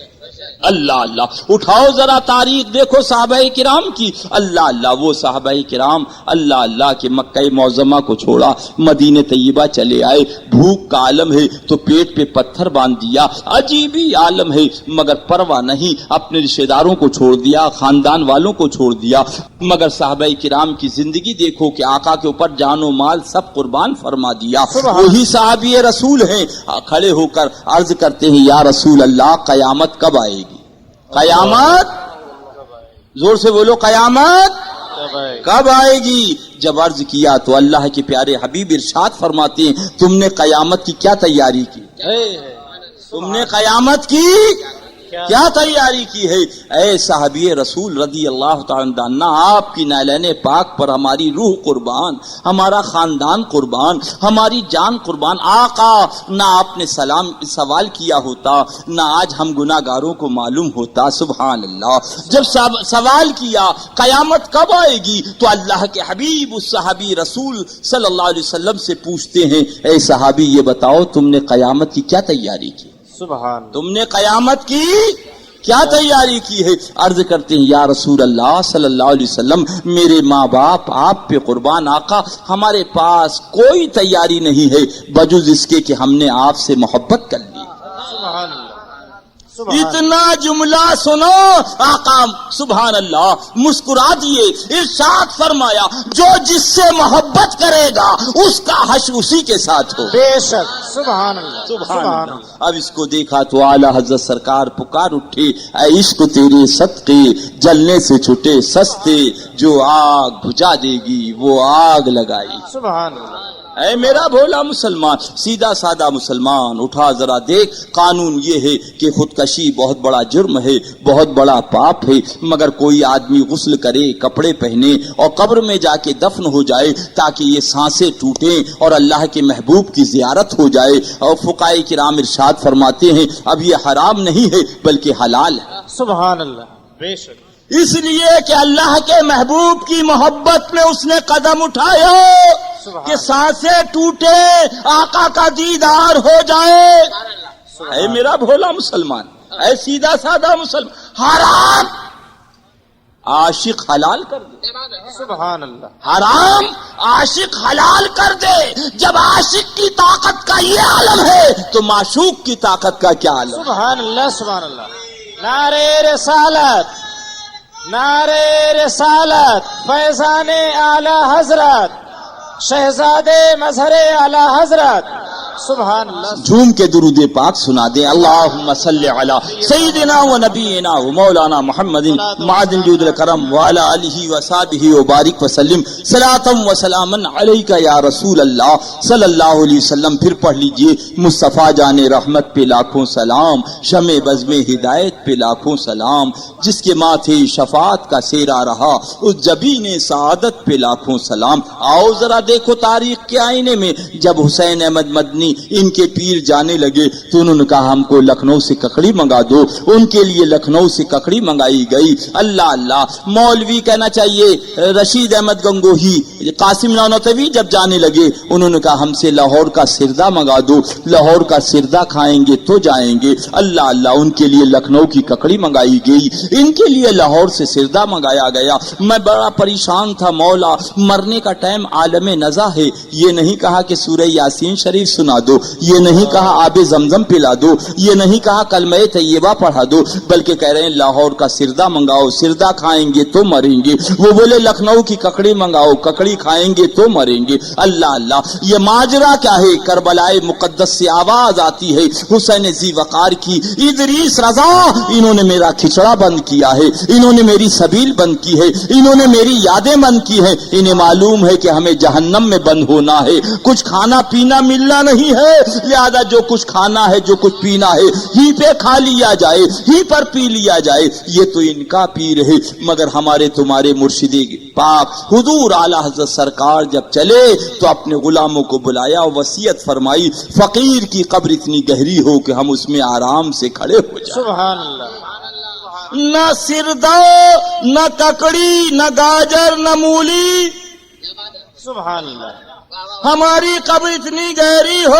اللہ اللہ، اٹھاؤ ذرا تاریخ دیکھو صحابہ کرام کی۔ اللہ اللہ، وہ صحابہ کرام اللہ اللہ کے مکہ معظمہ کو چھوڑا، مدینہ طیبہ چلے آئے، بھوک کا عالم ہے تو پیٹ پہ پتھر باندھ دیا، عجیب ہی عالم ہے، مگر پرواہ نہیں، اپنے رشتہ داروں کو چھوڑ دیا، خاندان والوں کو چھوڑ دیا۔ مگر صحابہ کرام کی زندگی دیکھو کہ آقا کے اوپر جان و مال سب قربان فرما دیا۔ وہی صحابی رسول ہیں، کھڑے ہو کر عرض کرتے ہیں یا رسول اللہ قیامت کب آئے گی؟ قیامت زور سے بولو، قیامت کب آئے گی؟ جب عرض کیا تو اللہ کے پیارے حبیب ارشاد فرماتے ہیں تم نے قیامت کی کیا تیاری کی؟ تم نے قیامت کی کیا تیاری کی ہے؟ اے صحابی رسول رضی اللہ تعالیٰ عنہ، آپ کی نالین پاک پر ہماری روح قربان، ہمارا خاندان قربان، ہماری جان قربان۔ آقا نہ آپ نے سوال کیا ہوتا، نہ آج ہم گناہ گاروں کو معلوم ہوتا۔ سبحان اللہ، جب سوال کیا قیامت کب آئے گی تو اللہ کے حبیب اس صحابی رسول صلی اللہ علیہ وسلم سے پوچھتے ہیں اے صحابی یہ بتاؤ تم نے قیامت کی کیا تیاری کی؟ سبحان، تم نے قیامت کی کیا تیاری کی ہے؟ عرض کرتے ہیں یا رسول اللہ صلی اللہ علیہ وسلم میرے ماں باپ آپ پہ قربان آقا، ہمارے پاس کوئی تیاری نہیں ہے بجز اس کے کہ ہم نے آپ سے محبت کر لی۔ سبحان اللہ، اتنا جملہ سنو آقا سبحان اللہ مسکرا دیے، ارشاد فرمایا جو جس سے محبت کرے گا اس کا حشر اسی کے ساتھ ہو۔ بے شک، سبحان اللہ، سبحان اللہ۔ اب اس کو دیکھا تو اعلیٰ حضرت سرکار پکار اٹھے اے عشق تیرے صدقے جلنے سے چھٹے سستے، جو آگ بجھا دے گی وہ آگ لگائی۔ سبحان اللہ، اے میرا بھولا مسلمان، سیدھا سادہ مسلمان، اٹھا ذرا دیکھ، قانون یہ ہے کہ خودکشی بہت بڑا جرم ہے، بہت بڑا پاپ ہے، مگر کوئی آدمی غسل کرے، کپڑے پہنے اور قبر میں جا کے دفن ہو جائے تاکہ یہ سانسیں ٹوٹیں اور اللہ کے محبوب کی زیارت ہو جائے۔ اور فقہائے کرام ارشاد فرماتے ہیں اب یہ حرام نہیں ہے بلکہ حلال ہے۔ سبحان اللہ، بے شک، اس لیے کہ اللہ کے محبوب کی محبت میں اس نے قدم اٹھایا کہ سانسیں ٹوٹے، آقا کا دیدار ہو جائے۔ اے میرا بھولا مسلمان، اے سیدھا سادہ مسلمان، حرام عاشق حلال کر دے، سبحان اللہ، حرام عاشق حلال کر دے۔ جب عاشق کی طاقت کا یہ عالم ہے تو معشوق کی طاقت کا کیا عالم؟ سبحان اللہ، سبحان اللہ، نعرے رسالت، نعرے رسالت، فیضان اعلی حضرت، شہزادے مظہر اعلی حضرت، سبحان اللہ۔ جھوم کے درود پاک سنا دیں، اللہم صلی علی سیدنا و نبینا و مولانا محمد معدن جود الکرم وعلی آلہ و صحبہ و بارک وسلم صلاۃ و سلاما علیک یا رسول اللہ صلی اللہ علیہ وسلم۔ پھر پڑھ لیجئے مصطفیٰ جان رحمت پہ لاکھوں سلام، شمع بزم ہدایت پہ لاکھوں سلام، جس کے ماتھے شفاعت کا سیرا رہا اس جبین سعادت پہ لاکھوں سلام۔ آؤ ذرا دیکھو تاریخ کے آئینے میں، جب حسین احمد مدنی ان کے پیر جانے لگے تو انہوں نے کہا ہم کو لکھنؤ سے ککڑی منگا دو، ان کے لیے لکھنؤ سے ککڑی منگائی گئی۔ اللہ اللہ، مولوی کہنا چاہیے رشید احمد گنگوہی، قاسم نانوتوی جب جانے لگے انہوں نے کہا ہم سے لاہور کا سردہ منگا دو، لاہور کا سردہ کھائیں گے تو جائیں گے۔ اللہ اللہ، ان کے لیے لکھنؤ کی ککڑی منگائی گئی، ان کے لیے لاہور سے سردہ منگایا گیا۔ میں بڑا پریشان تھا، مولا مرنے کا ٹائم عالم نزا ہے، یہ نہیں کہا کہ سورہ یاسین شریف سنا فرما دو, یہ نہیں کہا آب زمزم پلا دو, یہ نہیں کہا کلمہ طیبہ پڑھا دو, بلکہ کہہ رہے ہیں لاہور کا سردہ منگاؤ, سردہ کھائیں گے تو مریں گے. وہ بولے لکھنؤ کی ککڑی منگاؤ, ککڑی کھائیں گے تو مریں گے. اللہ اللہ, یہ ماجرا کیا ہے؟ کربلائے مقدس سے آواز آتی ہے حسین ذی وقار کی, ادریس رضا انہوں نے میرا کھچڑا بند کیا ہے, انہوں نے میری سبیل بند کی ہے, انہوں نے میری یادیں بند کی ہیں. انہیں معلوم ہے کہ ہمیں جہنم میں بند ہونا ہے, کچھ کھانا پینا ملنا نہیں ہے, لہذا جو کچھ کھانا ہے جو کچھ پینا ہے ہی پہ کھا لیا جائے, ہی پر پی لیا جائے. یہ تو ان کا پیر ہے, مگر ہمارے تمہارے مرشد پاک حضور اعلی حضرت سرکار جب چلے تو اپنے غلاموں کو بلایا, وصیت فرمائی فقیر کی قبر اتنی گہری ہو کہ ہم اس میں آرام سے کھڑے ہو جائیں. سبحان اللہ. نہ سردہ, نہ ککڑی, نہ گاجر, نہ مولی, سبحان اللہ. ہماری قبر اتنی گہری ہو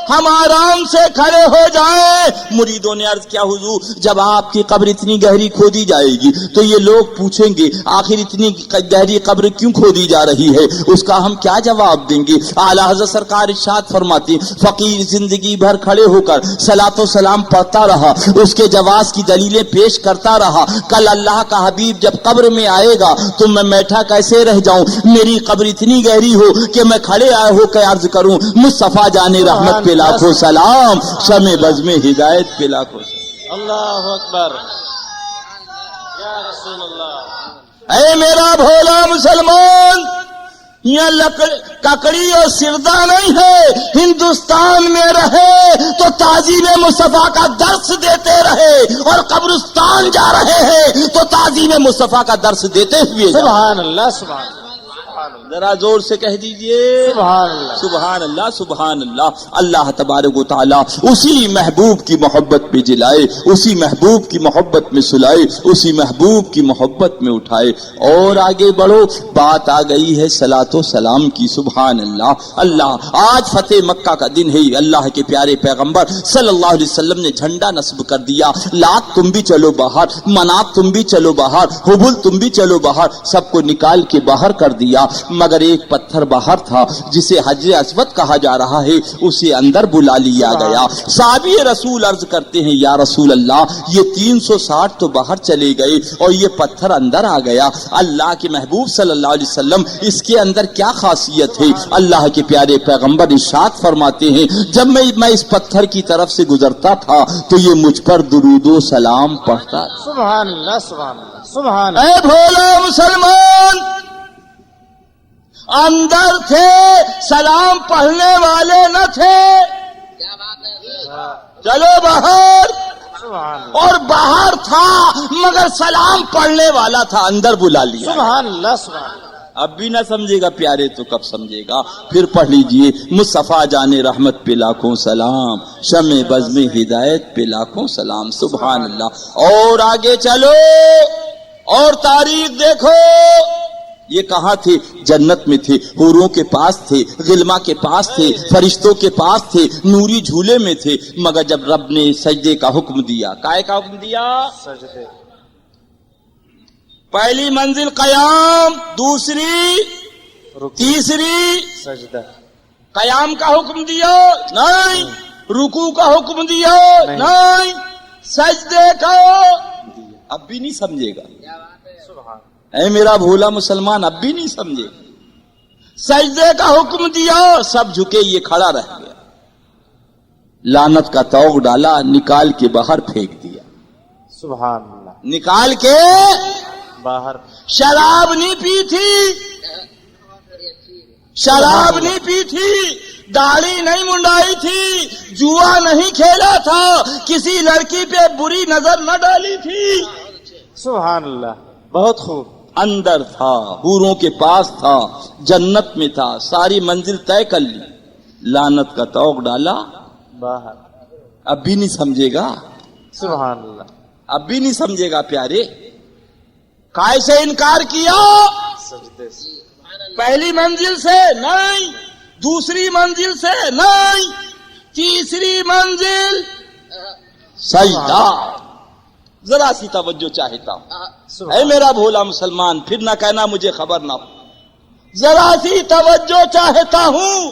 ہم آرام سے کھڑے ہو جائیں. مریدوں نے عرض کیا حضور جب آپ کی قبر اتنی گہری کھودی جائے گی تو یہ لوگ پوچھیں گے آخر اتنی گہری قبر کیوں کھودی جا رہی ہے, اس کا ہم کیا جواب دیں گے؟ اعلیٰ حضرت سرکار ارشاد فرماتے فقیر زندگی بھر کھڑے ہو کر صلاۃ و سلام پڑھتا رہا, اس کے جواز کی دلیلیں پیش کرتا رہا. کل اللہ کا حبیب جب قبر میں آئے گا تو میں بیٹھا کیسے رہ جاؤں؟ میری قبر اتنی گہری ہو کہ میں کھڑے آئے ہو کے عرض کروں مصطفیٰ جان رحمت پہ لاکھوں سلام, شمع بزم ہدایت پہ لاکھوں سلام. اللہ اکبر یا رسول اللہ. اے میرا بھولا مسلمان, یہ ککڑی اور سردہ نہیں ہے, ہندوستان میں رہے تو تعظیم مصطفیٰ کا درس دیتے رہے, اور قبرستان جا رہے ہیں تو تعظیم مصطفیٰ کا درس دیتے ہوئے. سبحان اللہ. سبحان اللہ. ذرا زور سے کہہ دیجئے سبحان اللہ. سبحان اللہ. سبحان اللہ. اللہ تبارک و تعالی اسی محبوب کی محبت میں جلائے, اسی محبوب کی محبت میں سلائے, اسی محبوب کی محبت میں اٹھائے. اور آگے بڑھو, بات آ گئی ہے صلاۃ و سلام کی. سبحان اللہ. اللہ آج فتح مکہ کا دن ہے, اللہ کے پیارے پیغمبر صلی اللہ علیہ وسلم نے جھنڈا نصب کر دیا. لات تم بھی چلو باہر, منات تم بھی چلو باہر, حبل تم بھی چلو باہر, سب کو نکال کے باہر کر دیا. مگر ایک پتھر باہر تھا جسے حجر اسود کہا جا رہا ہے, اسے اندر بلا لیا گیا. صحابی رسول عرض کرتے ہیں یا رسول اللہ یہ 360 تو باہر چلے گئے اور یہ پتھر اندر آ گیا. اللہ کے محبوب صلی اللہ علیہ وسلم اس کے اندر کیا خاصیت ہے؟ اللہ کے پیارے پیغمبر ارشاد فرماتے ہیں جب میں اس پتھر کی طرف سے گزرتا تھا تو یہ مجھ پر درود و سلام پڑھتا. سبحان اللہ. سبحان اللہ. سبحان اللہ. اے بھولا مسلمان, اندر تھے سلام پڑھنے والے نہ تھے, چلو باہر. سبحان اللہ. اور باہر تھا مگر سلام پڑھنے والا تھا, اندر بلا لیا. سبحان اللہ. سبحان اللہ. اب بھی نہ سمجھے گا پیارے تو کب سمجھے گا؟ پھر پڑھ لیجئے مصطفیٰ جان رحمت پہ لاکھوں سلام, شمع بزم ہدایت پہ لاکھوں سلام. سبحان اللہ. اور آگے چلو اور تاریخ دیکھو, یہ کہاں تھے؟ جنت میں تھے, حوروں کے پاس تھے, غلما کے پاس تھے, فرشتوں کے پاس تھے, نوری جھولے میں تھے. مگر جب رب نے سجدے کا حکم دیا, کائے کا حکم دیا؟ سجدے. پہلی منزل قیام, دوسری تیسری سجدہ. قیام کا حکم دیا نہیں, رکوع کا حکم دیا نہیں, سجدے کا. اب بھی نہیں سمجھے گا. سبحان. اے میرا بھولا مسلمان, اب بھی نہیں سمجھے. سجدے کا حکم دیا, سب جھکے, یہ کھڑا رہ گیا. لعنت کا توغ ڈالا, نکال کے باہر پھینک دیا. سبحان اللہ. نکال کے باہر. شراب نہیں پی تھی, شراب نہیں پی تھی, داڑھی نہیں منڈائی تھی, جوا نہیں کھیلا تھا, کسی لڑکی پہ بری نظر نہ ڈالی تھی. سبحان اللہ. بہت خوب. اندر تھا, حوروں کے پاس تھا, جنت میں تھا, ساری منزل طے کر لی. لعنت کا توغ ڈالا, باہر. اب بھی نہیں سمجھے گا. سبحان اللہ. اب بھی نہیں سمجھے گا پیارے. کائے سے انکار کیا؟ سجدے سے. پہلی منزل سے نہیں, دوسری منزل سے نہیں, تیسری منزل سجدہ. ذرا سی توجہ چاہتا ہوں. اے میرا بھولا مسلمان, پھر نہ کہنا مجھے خبر نہ ہو. ذرا سی توجہ چاہتا ہوں.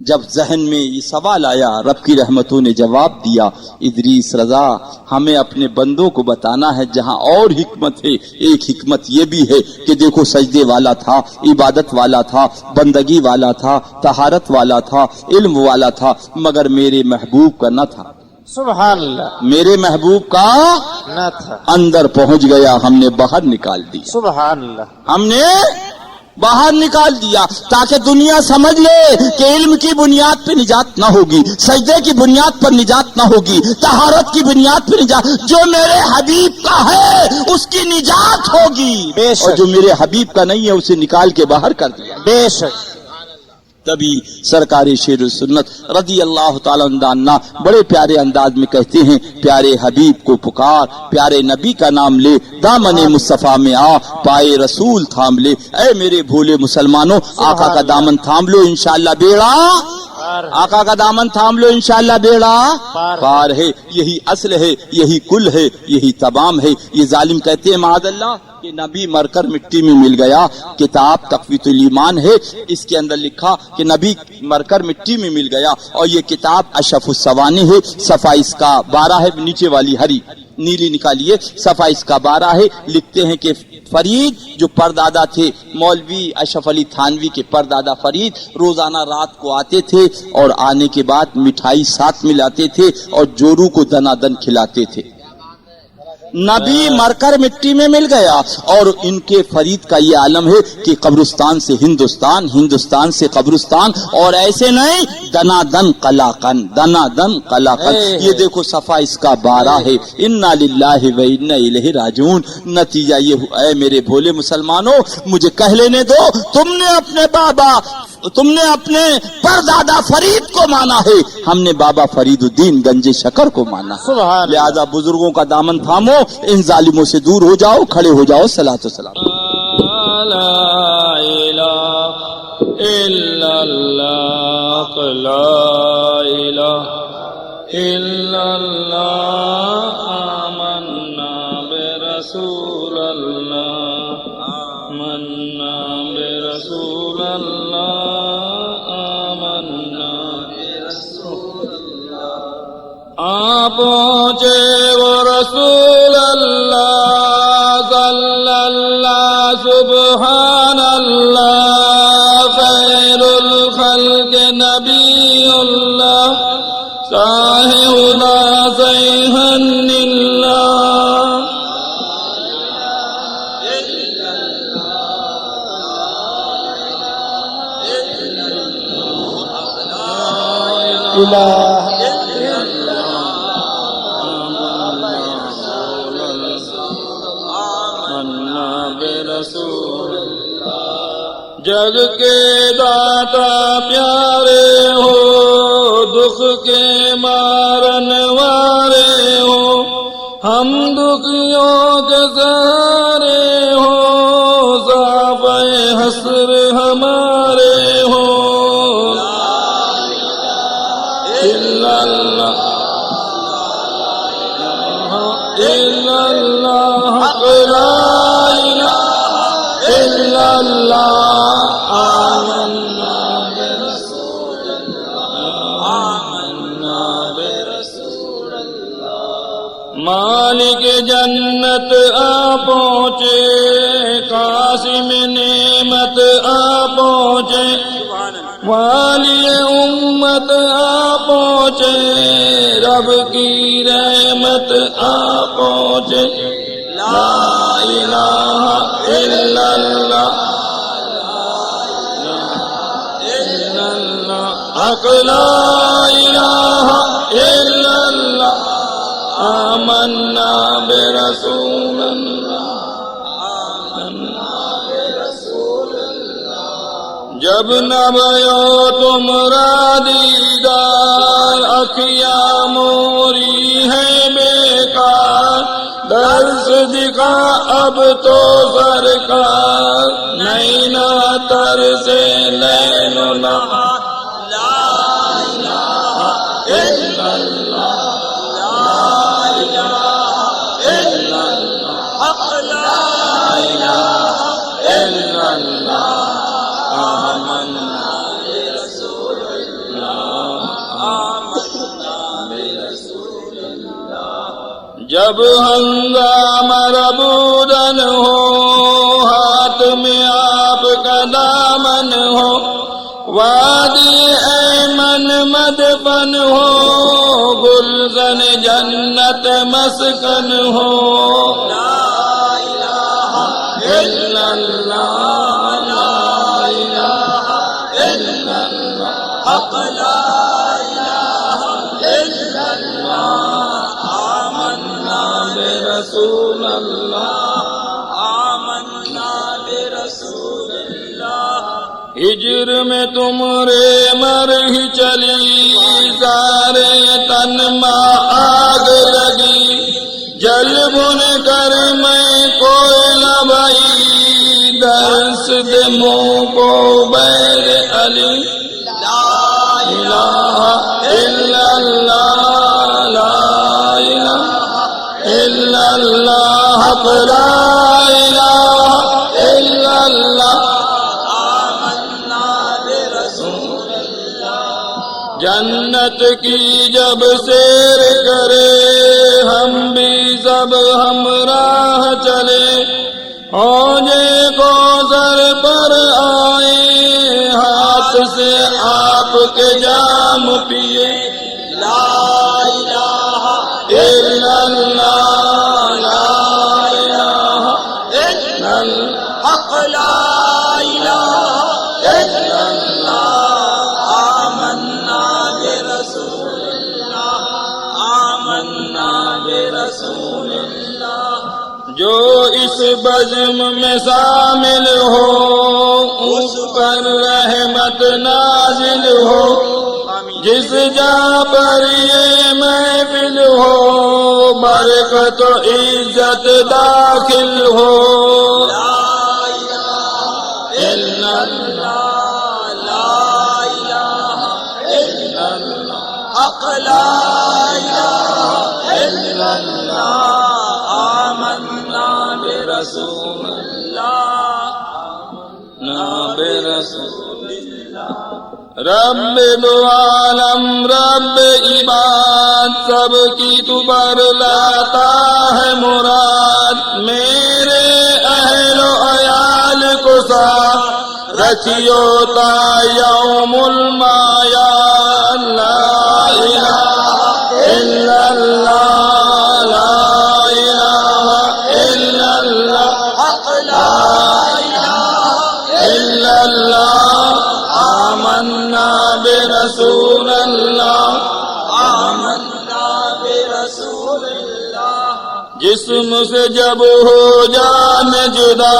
جب ذہن میں یہ سوال آیا، رب کی رحمتوں نے جواب دیا، ادریس رضا ہمیں اپنے بندوں کو بتانا ہے جہاں اور حکمت ہے، ایک حکمت یہ بھی ہے کہ دیکھو سجدے والا تھا، عبادت والا تھا، بندگی والا تھا، طہارت والا تھا، علم والا تھا، مگر میرے محبوب کا نہ تھا، سبحان اللہ، میرے محبوب کا نہ تھا، اندر پہنچ گیا، ہم نے باہر نکال دیا، سبحان اللہ، ہم نے باہر نکال دیا تاکہ دنیا سمجھ لے کہ علم کی بنیاد پہ نجات نہ ہوگی، سجدے کی بنیاد پر نجات نہ ہوگی، طہارت کی بنیاد پہ نجات، جو میرے حبیب کا ہے اس کی نجات ہوگی، بے شک، اور جو میرے حبیب کا نہیں ہے اسے نکال کے باہر کر دیا۔ بے شک، تبھی سرکار شیر السنت رضی اللہ تعالی عنہ بڑے پیارے انداز میں کہتے ہیں، پیارے حبیب کو پکار، پیارے نبی کا نام لے، دامن مصطفیٰ میں آ، پائے رسول تھام لے، اے میرے بھولے مسلمانوں آقا کا دامن تھام لو، انشاءاللہ بیڑا، آقا کا دامن تھام لو، انشاءاللہ بیڑا پار ہے، یہی اصل ہے، یہی کل ہے، یہی تمام ہے۔ یہ ظالم کہتے ہیں معاذ اللہ کہ نبی مر کر مٹی میں مل گیا، کتاب تقویت الایمان ہے، اس کے اندر لکھا کہ نبی مر کر مٹی میں مل گیا، اور یہ کتاب اشرف السوانی ہے، صفحہ اس کا 12 ہے، نیچے والی ہری نیلی نکالیے، صفحہ اس کا 12 ہے، لکھتے ہیں کہ فرید جو پردادا تھے، مولوی اشرف علی تھانوی کے پردادا فرید روزانہ رات کو آتے تھے اور آنے کے بعد مٹھائی ساتھ میں لاتے تھے اور جورو کو دنا دن کھلاتے تھے۔ نبی مر کر مٹی میں مل گیا، اور ان کے فرید کا یہ عالم ہے کہ قبرستان سے ہندوستان، ہندوستان سے قبرستان، اور ایسے نہیں، دنا دن قلاقن، دنا دن قلاقن۔ یہ دیکھو صفحہ اس کا 12 ہے، انا للہ و انا الیہ راجعون۔ نتیجہ یہ اے میرے بھولے مسلمانوں مجھے کہہ لینے دو، تم نے اپنے بابا، تم نے اپنے پردادا فرید کو مانا ہے، ہم نے بابا فرید الدین گنج شکر کو مانا ہے، لہذا بزرگوں کا دامن تھامو، ان ظالموں سے دور ہو جاؤ، کھڑے ہو جاؤ، صلاۃ و سلام۔ لا الہ الا اللہ، لا الہ الا اللہ، آمنا برسول اللہ، آمنا برسول اللہ، آمنا برسول اللہ، آ پہنچے وہ رسول اللہ صلی اللہ، سبحان اللہ، خیر الخلق نبی اللہ، صاحب سیحن اللہ، الہ جگ کے داتا پیارے ہو، دکھ کے مارن والے ہو، ہم دکھیوں کے سہارے ہو، صاف حسر ہمارے ہو، الا اللہ الا اللہ، لا الہ الا اللہ، آمنا برسول اللہ، آمنا برسول اللہ، مالک جنت آ پہنچے، قاسم نعمت آ پہنچے، والی امت آ پہنچے، رب کی رحمت آ پہنچے، لا الہ الا اللہ، حق لا الہ الا اللہ، آمنا برسول اللہ، آمنا برسول اللہ، جب نہ بھیو تمہارا دیدار، اکھیاں موری ہے بیکار، درس دکھا اب تو سرکار، نینا تر سے لین و نہار، جب ہنگامہ ربودن ہو ہاتھ میں آپ کا دامن ہو وادی ایمن مدفن ہو گلزن جنت مسکن ہو لا الہ الا اللہ لا الہ الا اللہ حق لا الہ الا اللہ آمنا برسول اللہ آمنا برسول اللہ ہجر میں تمہارے مر ہی چلی سارے تن میں آگ لگی جل بن کر میں کوئلہ بھائی درس دے منہ کو بیر علی لا الہ الا اللہ لا الہ الا اللہ حق لا الہ الا اللہ جنت کی جب سیر کرے ہم بھی سب ہمراہ چلے حوضے کوثر پر آئے ہاتھ سے آپ کے جام پیے لا الہ الا اللہ لا الہ الا اللہ حق لا الہ الا اللہ رسول اللہ جو اس بزم میں شامل ہو اس پر رحمت نازل ہو جس جہاں پر یہ محفل ہو برکت و عزت داخل ہو لا الہ الا اللہ لا الہ الا اللہ حق لا آمنا برسول اللہ برسول اللہ رب دو عالم رب عباد سب کی تو پر لاتا ہے مراد میرے اہل و عیال کو ساتھ رکھیو تا یوم المایا لا الہ الا اللہ رسول اللہ آمنا برسول اللہ جسم سے جب ہو جان جدا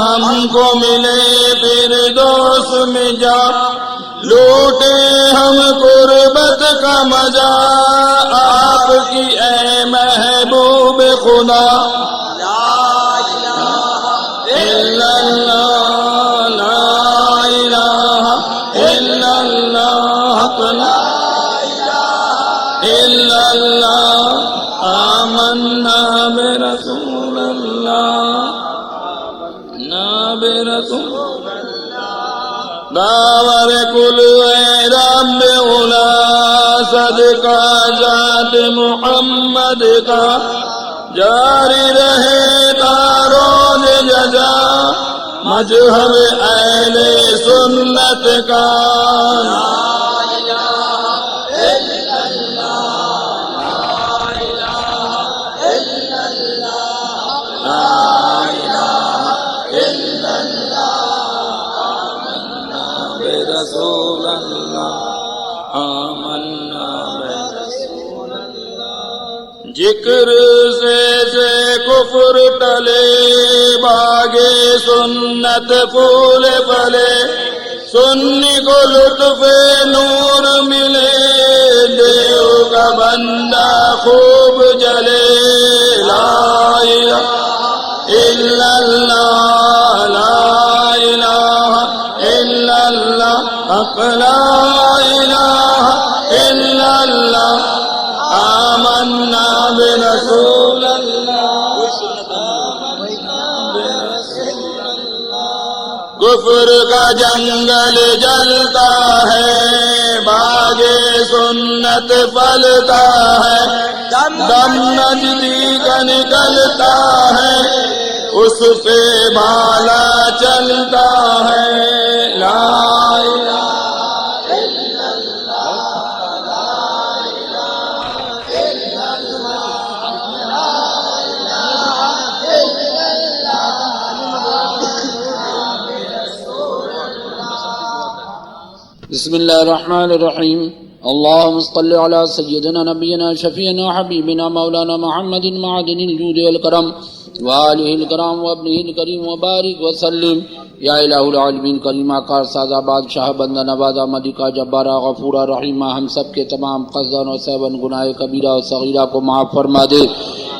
ہم کو ملے پھر دوست میں جا لوٹے ہم قربت کا مزہ آپ کی اے محبوب خدا لا الہ الا اللہ لا الہ الا اللہ لا الہ الا اللہ آمنا برسول اللہ برسول اللہ داور کل اے رب اولا صدقہ ذات محمد کا جاری رہے تاروز جزا مذہب اہل سنت کا لا الہ الا اللہ لا الہ الا اللہ لا الہ الا اللہ آمنا برسول اللہ آمنا برسول اللہ ذکر سے کفر ٹلے باغے سنت پھول پھلے سنی کو لطف نور ملے دیو کا بندہ خوب جلے لا الہ الا اللہ لا الہ الا اللہ حق لا الہ الا اللہ آمنا برسول اللہ کفر کا جنگل جلتا ہے باغ سنت پھلتا ہے دم نجدی کا نکلتا ہے اس پہ بھالا چلتا ہے لا الہ الا اللہ لا الہ الا اللہ لا الہ الا اللہ. بسم اللہ الرحمن الرحیم. اللهم صل على سيدنا نبينا شفيعنا حبيبنا مولانا محمد معدن الجود والكرم وآلہ الکرام وابنہ الکریم وبارک وسلم. یا الہ العالمین کریمہ کار سازہ بادشاہ بندہ نوازہ ملکہ جبارہ غفورہ رحیمہ ہم سب کے تمام قصدان و سیبن گناہ کبیرہ و صغیرہ کو معاف فرما دے.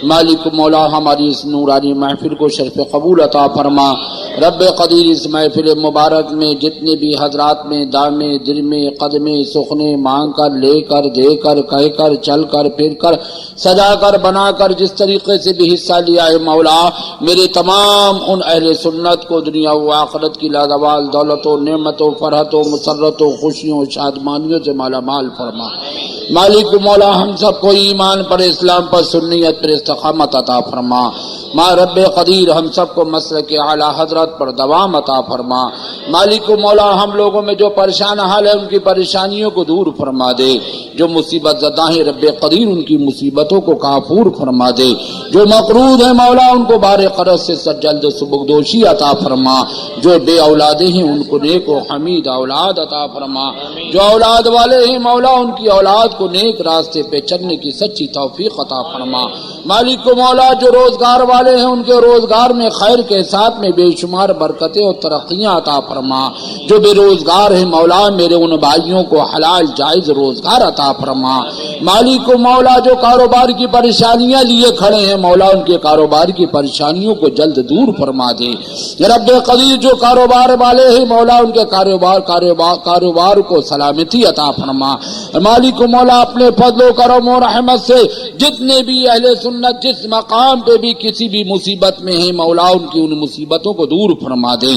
مالک مولا ہماری اس نورانی محفل کو شرف قبول عطا فرما. رب قدیر اس محفل مبارک میں جتنے بھی حضرات میں دامے درمے قدمے سخنے مانگ کر لے کر دے کر کہہ کر چل کر پھر کر سجا کر بنا کر جس طریقے سے بھی حصہ لیا ہے مولا میرے تمام ان اہل سنت کو دنیا و آخرت کی لازوال دولت و نعمت و فرحت و مسرت و خوشیوں و شادمانیوں سے مالا مال فرما. مالک مولا ہم سب کو ایمان پر اسلام پر سنیت پر استقامت عطا فرما. ماں رب قدیر ہم سب کو مسلک اعلی حضرت پر دوام عطا فرما. مالک مولا ہم لوگوں میں جو پریشان حال ہے ان کی پریشانیوں کو دور فرما دے. جو مصیبت زدہ ہیں رب قدیر ان کی مصیبتوں کو کافور فرما دے. جو مقروض ہیں مولا ان کو بار قرض سے جلد سبکدوشی عطا فرما. جو بے اولادیں ہیں ان کو نیک و حمید اولاد عطا فرما. جو اولاد والے ہیں مولا ان کی اولاد کو نیک راستے پہ چلنے کی سچی توفیق عطا فرما. مالک مولا جو روزگار والے ہیں ان کے روزگار میں خیر کے ساتھ میں بے شمار برکتیں اور ترقیاں عطا فرما. جو بے روزگار ہیں مولا میرے ان بھائیوں کو حلال جائز روزگار عطا فرما. مالک مولا جو کاروبار کی پریشانیاں لیے کھڑے ہیں مولا ان کے کاروبار کی پریشانیوں کو جلد دور فرما دے. رب قدیر جو کاروبار والے ہیں مولا ان کے کاروبار کو سلامتی عطا فرما. مالک مولا اپنے فضل و کرم و رحمت سے جتنے بھی اہل سنت جس مقام پہ بھی کسی بھی مصیبت میں ہیں مولا ان کی ان مصیبتوں کو دور فرما دے.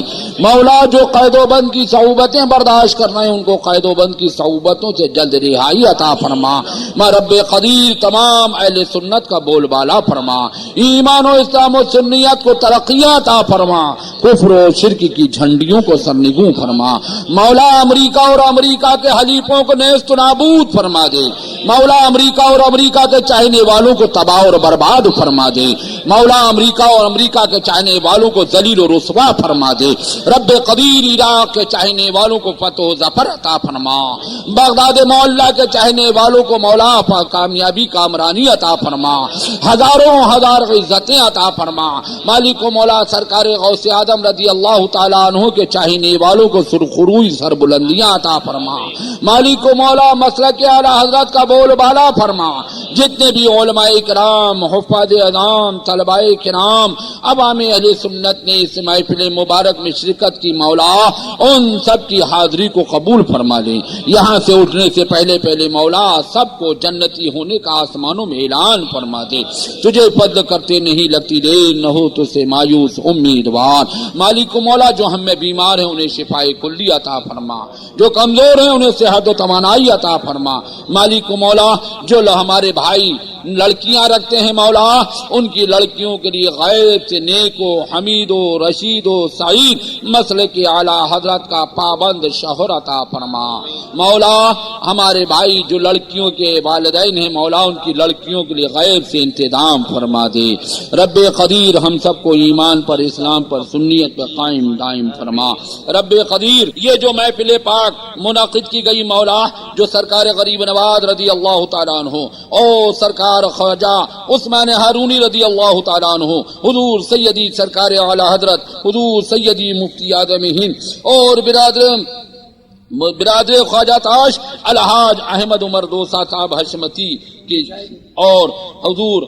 مولا جو قید و بند کی صعوبتیں برداشت کر رہے ہیں ان کو قید و بند کی صعوبتوں سے جلد رہائی عطا فرما. ما رب قدیر تمام اہل سنت کا بول بالا فرما. ایمان و اسلام و سنیت کو ترقیاں عطا فرما. کفر و شرک کی جھنڈیوں کو سرنگوں فرما. مولا امریکہ اور امریکہ کے حلیفوں کو نیست و نابود فرما دے. مولا امریکہ اور امریکہ کے چاہنے والوں کو تباہ اور برباد فرما دے. مولا امریکہ اور امریکہ کے چاہنے والوں کو ذلیل و رسوا فرما دے. رب قدیر عراق کے چاہنے والوں کو فتح و ظفر عطا فرما. بغداد معلیٰ کے چاہنے والوں کو مولا کامیابی کامرانی عطا فرما. ہزاروں ہزار عزتیں عطا فرما. مالک و مولا سرکار غوث اعظم رضی اللہ تعالیٰ عنہ کے چاہنے والوں کو سرخروئی سر بلندیاں عطا فرما. مالک و مولا مسلک اعلی حضرت کا بول بالا فرما. جتنے بھی علماء کرام حفاظ اعظام طلباء کرام عوام اہل سنت نے اس محفل مبارک میں شرکت کی مولا ان سب کی حاضری کو قبول فرما لے. یہاں سے اٹھنے سے پہلے مولا سب کو جنتی ہونے کا آسمانوں میں اعلان فرما دے. تجھے فضل کرتے نہیں لگتی دیر نہ ہو تو سے مایوس امیدوار. مالک مولا جو ہم میں بیمار ہیں انہیں شفائے کلی عطا فرما. جو کمزور ہیں انہیں صحت و توانائی عطا فرما. مالک مولا جو ہمارے بھائی لڑکیاں رکھتے ہیں مولا ان کی لڑکیوں کے لیے غیب سے نیک و حمید و رشید و سعید مسلک اعلی حضرت کا پابند شوہر عطا فرما. مولا ہمارے بھائی جو لڑکیوں کے والدین ہیں مولا ان کی لڑکیوں کے لیے غیب سے انتظام فرما دے. رب قدیر ہم سب کو ایمان پر اسلام پر سنیت پر قائم دائم فرما. رب قدیر یہ جو محفل پاک منعقد کی گئی مولا جو سرکار غریب نواز رضی اللہ تعالیٰ عنہ اور سرکار خواجہ عثمان ہارونی رضی اللہ تعالیٰ عنہ حضور سیدی سرکار اعلی حضرت حضور سیدی مفتی اعظم ہند اور برادر خواجہ تاش الحاج احمد عمر دوسا صاحب حشمتی کی اور حضور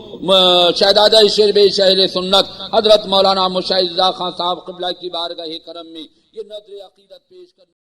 شہزادہ شیربے شہر سنت حضرت مولانا مشاہد خان صاحب قبلہ کی بارگاہ کرم میں یہ نظر عقیدت پیش کرنے